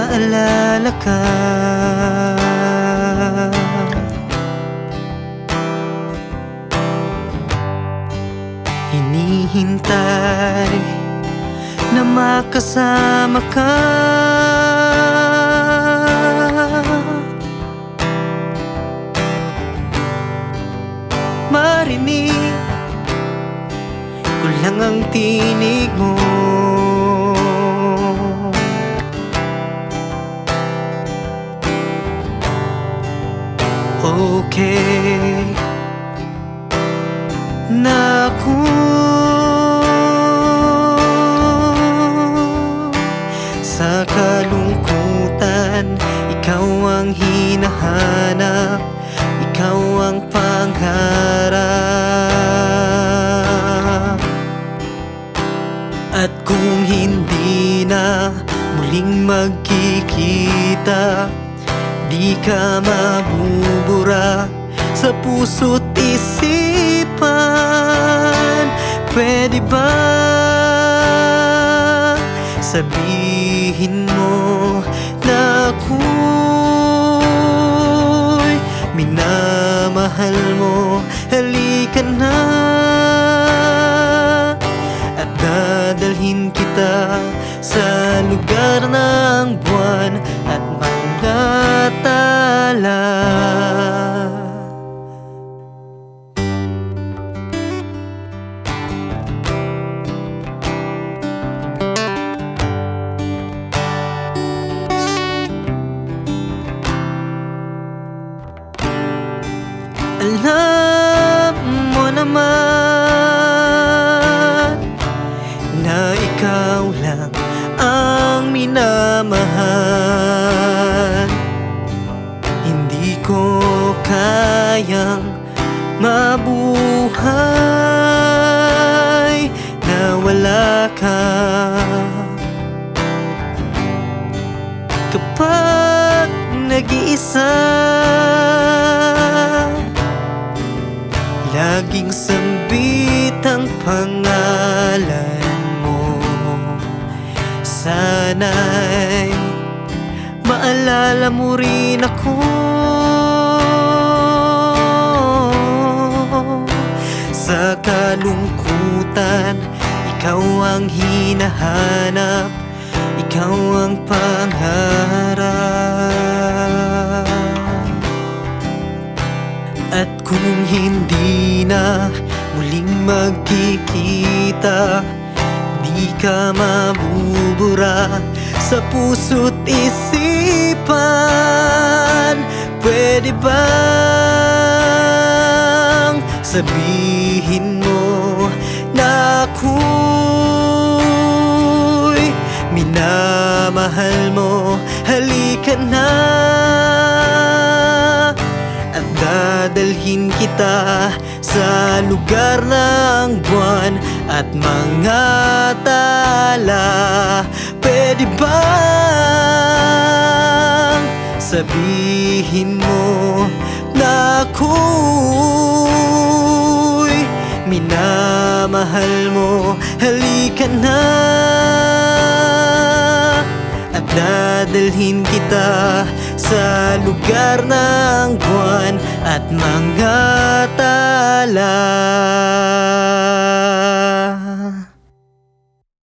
maalala ka. Hinihintay na makasama ka. Marinig ko lang ang tinig mo. Okay na ako sa kalungkutan. Ikaw ang hinahanap, ikaw ang pangarap. At kung hindi na muling magkikita, di ka mabubura sa puso't isipan. Pwede ba sabihin mo na ako'y minamahal mo? Halika na at dadalhin kita sa lugar ng buwan at mga tala. Alam mo naman na ikaw lang ang minamahal. Hindi ko kayang mabuhay na wala ka. Kapag nag-iisa, laging sambit ang pangalan mo. Sana'y maalala mo rin ako sa kalungkutan. Ikaw ang hinahanap, ikaw ang pangarap. At kung hindi na muling magkikita, di ka mabubura sa puso't isipan. Pwede bang sabihin mo na ako'y minamahal mo? Halika na at dadalhin kita sa lugar ng buwan at mga tala. Pwede bang sabihin mo na ako'y minamahal mo? Halika na at dadalhin kita sa lugar ng buwan at mga tala.